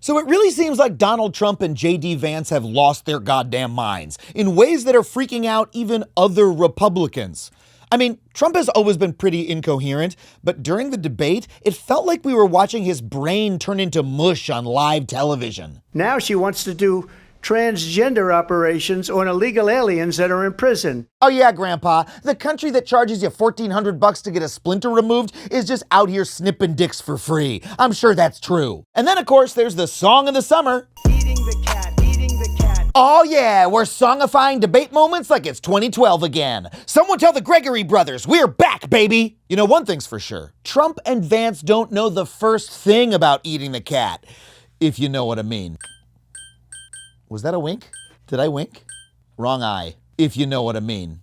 So it really seems like Donald Trump and J.D. Vance have lost their goddamn minds in ways that are freaking out even other Republicans. I mean, Trump has always been pretty incoherent, but during the debate, it felt like we were watching his brain turn into mush on live television. Now she wants to do transgender operations on illegal aliens that are in prison. Oh yeah, Grandpa, the country that charges you $1,400 to get a splinter removed is just out here snipping dicks for free. I'm sure that's true. And then, of course, there's the song of the summer. Eating the cat, eating the cat. Oh yeah, we're songifying debate moments like it's 2012 again. Someone tell the Gregory brothers, we're back, baby! You know, one thing's for sure. Trump and Vance don't know the first thing about eating the cat, if you know what I mean. Was that a wink? Did I wink? Wrong eye, if you know what I mean.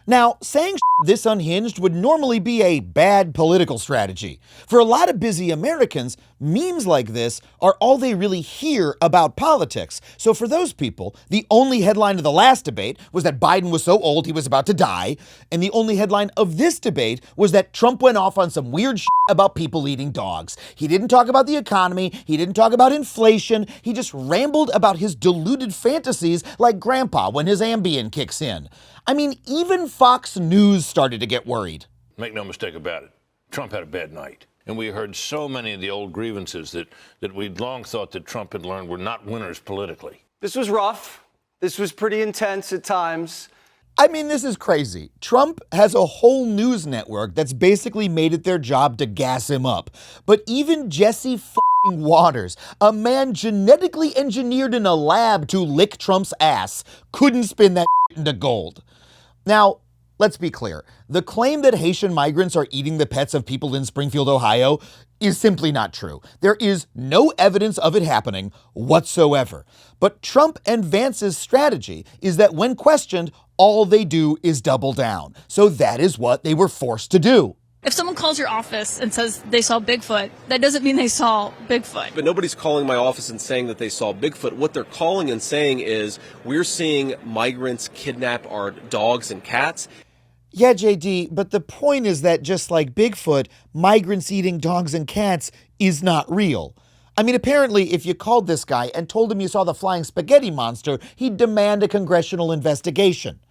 Now, saying this unhinged would normally be a bad political strategy. For a lot of busy Americans, memes like this are all they really hear about politics. So for those people, the only headline of the last debate was that Biden was so old he was about to die, and the only headline of this debate was that Trump went off on some weird about people eating dogs. He didn't talk about the economy, he didn't talk about inflation, he just rambled about his deluded fantasies like Grandpa when his Ambien kicks in. I mean, even Fox News started to get worried. Make no mistake about it, Trump had a bad night. And we heard so many of the old grievances that we'd long thought that Trump had learned were not winners politically. This was rough. This was pretty intense at times. I mean, this is crazy. Trump has a whole news network that's basically made it their job to gas him up. But even Jesse Waters, a man genetically engineered in a lab to lick Trump's ass, couldn't spin that into gold. Now, let's be clear. The claim that Haitian migrants are eating the pets of people in Springfield, Ohio, is simply not true. There is no evidence of it happening whatsoever. But Trump and Vance's strategy is that when questioned, all they do is double down. So that is what they were forced to do. If someone calls your office and says they saw Bigfoot, that doesn't mean they saw Bigfoot. But nobody's calling my office and saying that they saw Bigfoot. What they're calling and saying is, we're seeing migrants kidnap our dogs and cats. Yeah, JD, but the point is that just like Bigfoot, migrants eating dogs and cats is not real. I mean, apparently, if you called this guy and told him you saw the flying spaghetti monster, he'd demand a congressional investigation.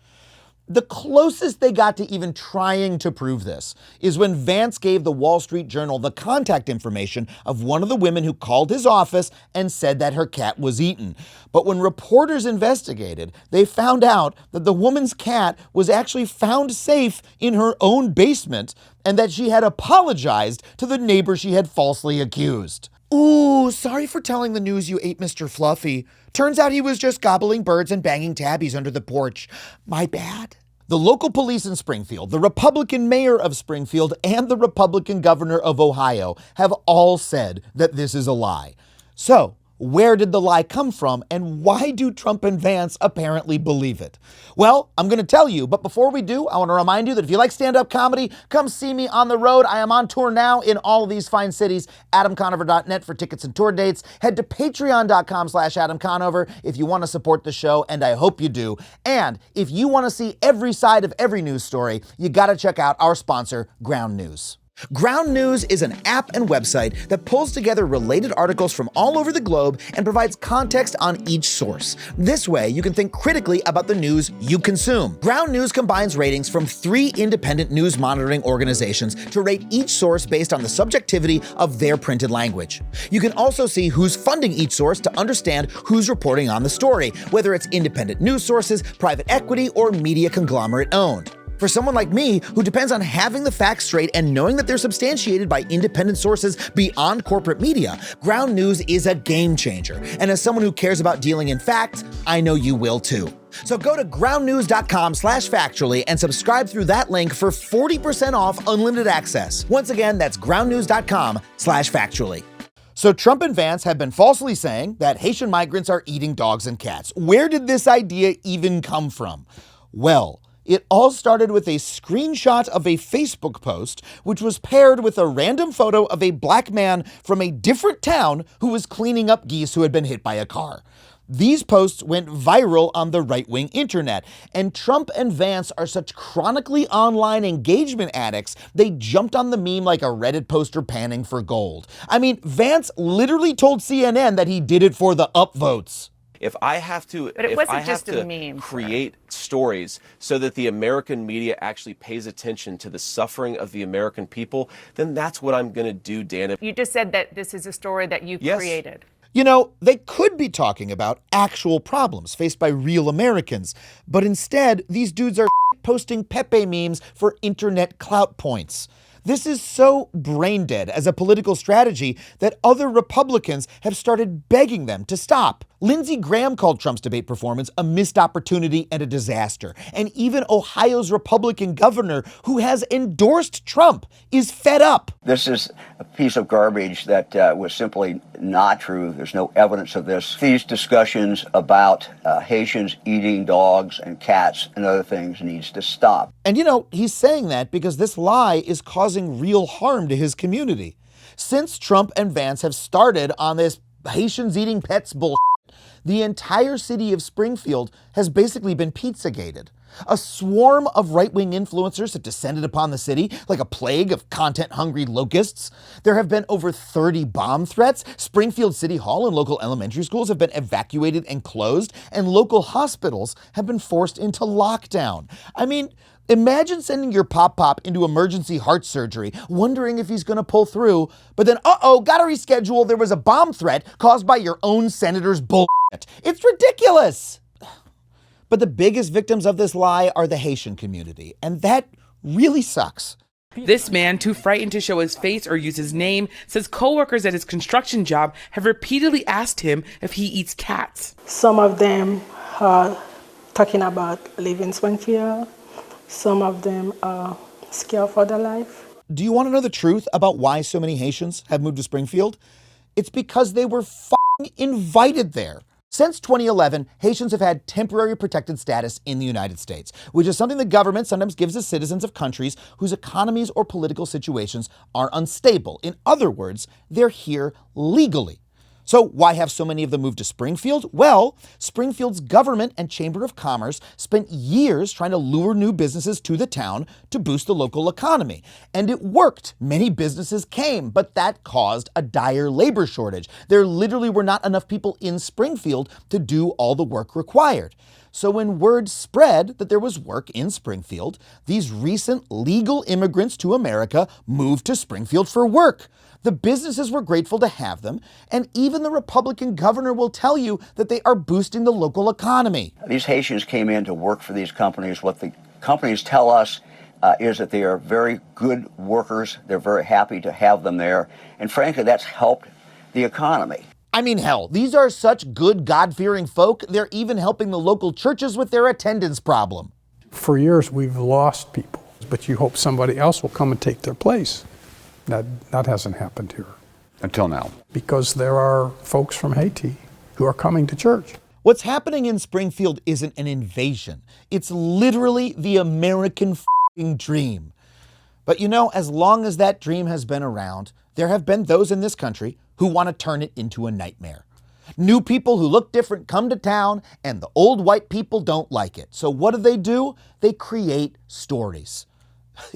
The closest they got to even trying to prove this is when Vance gave the Wall Street Journal the contact information of one of the women who called his office and said that her cat was eaten. But when reporters investigated, they found out that the woman's cat was actually found safe in her own basement and that she had apologized to the neighbor she had falsely accused. Ooh, sorry for telling the news you ate Mr. Fluffy. Turns out he was just gobbling birds and banging tabbies under the porch. My bad. The local police in Springfield, the Republican mayor of Springfield, and the Republican governor of Ohio have all said that this is a lie. So, where did the lie come from, and why do Trump and Vance apparently believe it? Well, I'm going to tell you, but before we do, I want to remind you that if you like stand-up comedy, come see me on the road. I am on tour now in all of these fine cities. AdamConover.net for tickets and tour dates. Head to patreon.com/AdamConover if you want to support the show, and I hope you do. And if you want to see every side of every news story, you got to check out our sponsor, Ground News. Ground News is an app and website that pulls together related articles from all over the globe and provides context on each source. This way, you can think critically about the news you consume. Ground News combines ratings from 3 independent news monitoring organizations to rate each source based on the subjectivity of their printed language. You can also see who's funding each source to understand who's reporting on the story, whether it's independent news sources, private equity, or media conglomerate owned. For someone like me, who depends on having the facts straight and knowing that they're substantiated by independent sources beyond corporate media, Ground News is a game changer. And as someone who cares about dealing in facts, I know you will too. So go to groundnews.com/factually and subscribe through that link for 40% off unlimited access. Once again, that's groundnews.com/factually. So Trump and Vance have been falsely saying that Haitian migrants are eating dogs and cats. Where did this idea even come from? Well, it all started with a screenshot of a Facebook post, which was paired with a random photo of a black man from a different town who was cleaning up geese who had been hit by a car. These posts went viral on the right-wing internet, and Trump and Vance are such chronically online engagement addicts, they jumped on the meme like a Reddit poster panning for gold. I mean, Vance literally told CNN that he did it for the upvotes. If I have to, But it wasn't just a meme, create stories so that the American media actually pays attention to the suffering of the American people, then that's what I'm going to do, Dan. You just said that this is a story that you created. You know, they could be talking about actual problems faced by real Americans, but instead, these dudes are posting Pepe memes for internet clout points. This is so brain dead as a political strategy that other Republicans have started begging them to stop. Lindsey Graham called Trump's debate performance a missed opportunity and a disaster. And even Ohio's Republican governor, who has endorsed Trump, is fed up. This is a piece of garbage that was simply not true. There's no evidence of this. These discussions about Haitians eating dogs and cats and other things needs to stop. And you know, he's saying that because this lie is causing real harm to his community. Since Trump and Vance have started on this Haitians eating pets bullshit, the entire city of Springfield has basically been Pizzagated. A swarm of right-wing influencers have descended upon the city like a plague of content-hungry locusts. There have been over 30 bomb threats. Springfield City Hall and local elementary schools have been evacuated and closed, and local hospitals have been forced into lockdown. I mean, imagine sending your pop-pop into emergency heart surgery, wondering if he's gonna pull through, but then, gotta reschedule, there was a bomb threat caused by your own senator's bullshit. It's ridiculous! But the biggest victims of this lie are the Haitian community, and that really sucks. This man, too frightened to show his face or use his name, says coworkers at his construction job have repeatedly asked him if he eats cats. Some of them are talking about leaving Springfield. Some of them are scared for their life. Do you want to know the truth about why so many Haitians have moved to Springfield? It's because they were invited there. Since 2011, Haitians have had temporary protected status in the United States, which is something the government sometimes gives to citizens of countries whose economies or political situations are unstable. In other words, they're here legally. So why have so many of them moved to Springfield? Well, Springfield's government and Chamber of Commerce spent years trying to lure new businesses to the town to boost the local economy. And it worked. Many businesses came, but that caused a dire labor shortage. There literally were not enough people in Springfield to do all the work required. So when word spread that there was work in Springfield, these recent legal immigrants to America moved to Springfield for work. The businesses were grateful to have them, and even the Republican governor will tell you that they are boosting the local economy. These Haitians came in to work for these companies. What the companies tell us is that they are very good workers. They're very happy to have them there. And frankly, that's helped the economy. I mean, hell, these are such good, God-fearing folk, they're even helping the local churches with their attendance problem. For years, we've lost people, but you hope somebody else will come and take their place. That hasn't happened here. Until now. Because there are folks from Haiti who are coming to church. What's happening in Springfield isn't an invasion. It's literally the American dream. But you know, as long as that dream has been around, there have been those in this country who want to turn it into a nightmare. New people who look different come to town, and the old white people don't like it. So what do? They create stories.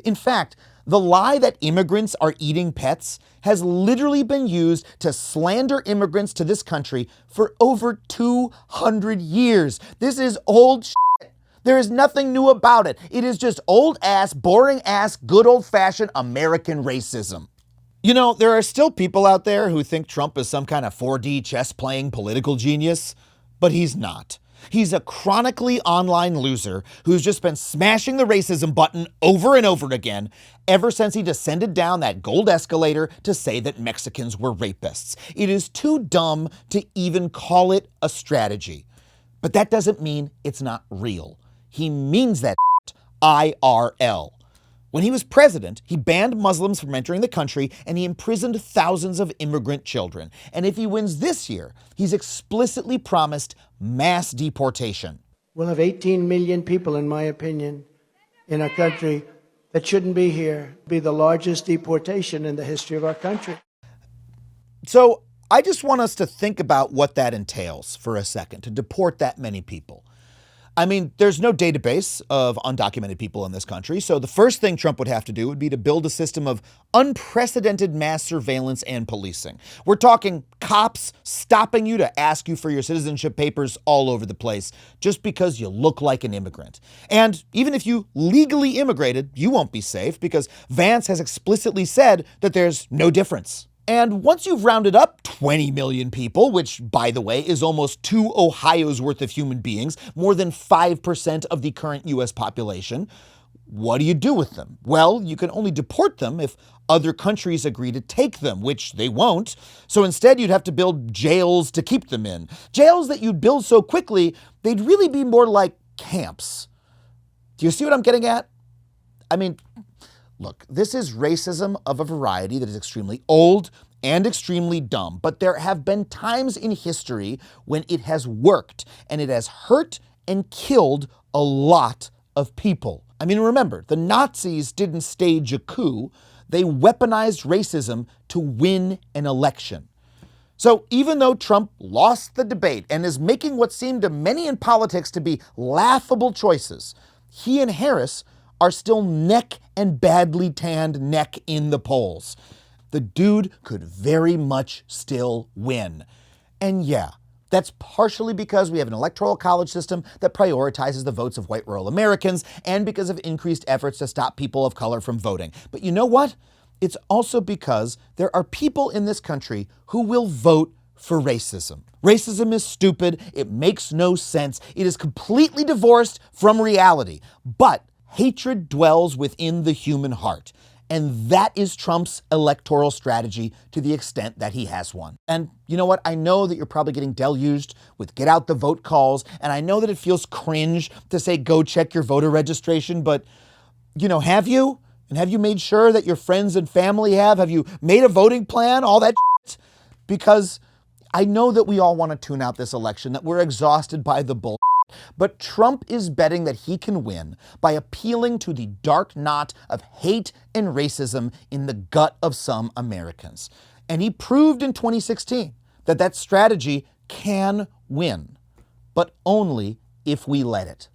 In fact, the lie that immigrants are eating pets has literally been used to slander immigrants to this country for over 200 years. This is old shit. There is nothing new about it. It is just old ass, boring ass, good old fashioned American racism. You know, there are still people out there who think Trump is some kind of 4D chess playing political genius, but he's not. He's a chronically online loser who's just been smashing the racism button over and over again ever since he descended down that gold escalator to say that Mexicans were rapists. It is too dumb to even call it a strategy. But that doesn't mean it's not real. He means that IRL. When he was president, he banned Muslims from entering the country and he imprisoned thousands of immigrant children. And if he wins this year, he's explicitly promised mass deportation. We'll have 18 million people, in my opinion, in a country that shouldn't be here. It'll be the largest deportation in the history of our country. So I just want us to think about what that entails for a second, to deport that many people. I mean, there's no database of undocumented people in this country, so the first thing Trump would have to do would be to build a system of unprecedented mass surveillance and policing. We're talking cops stopping you to ask you for your citizenship papers all over the place just because you look like an immigrant. And even if you legally immigrated, you won't be safe because Vance has explicitly said that there's no difference. And once you've rounded up 20 million people, which, by the way, is almost 2 Ohio's worth of human beings, more than 5% of the current U.S. population, what do you do with them? Well, you can only deport them if other countries agree to take them, which they won't. So instead, you'd have to build jails to keep them in. Jails that you'd build so quickly, they'd really be more like camps. Do you see what I'm getting at? I mean, look, this is racism of a variety that is extremely old and extremely dumb, but there have been times in history when it has worked and it has hurt and killed a lot of people. I mean, remember, the Nazis didn't stage a coup. They weaponized racism to win an election. So even though Trump lost the debate and is making what seemed to many in politics to be laughable choices, he and Harris are still neck and badly tanned neck in the polls. The dude could very much still win. And yeah, that's partially because we have an electoral college system that prioritizes the votes of white rural Americans and because of increased efforts to stop people of color from voting. But you know what? It's also because there are people in this country who will vote for racism. Racism is stupid. It makes no sense. It is completely divorced from reality. But hatred dwells within the human heart, and that is Trump's electoral strategy to the extent that he has one. And you know what? I know that you're probably getting deluged with get out the vote calls, and I know that it feels cringe to say go check your voter registration, but, have you? And have you made sure that your friends and family have? Have you made a voting plan? All that shit? Because I know that we all want to tune out this election, that we're exhausted by the bull. But Trump is betting that he can win by appealing to the dark knot of hate and racism in the gut of some Americans. And he proved in 2016 that that strategy can win, but only if we let it.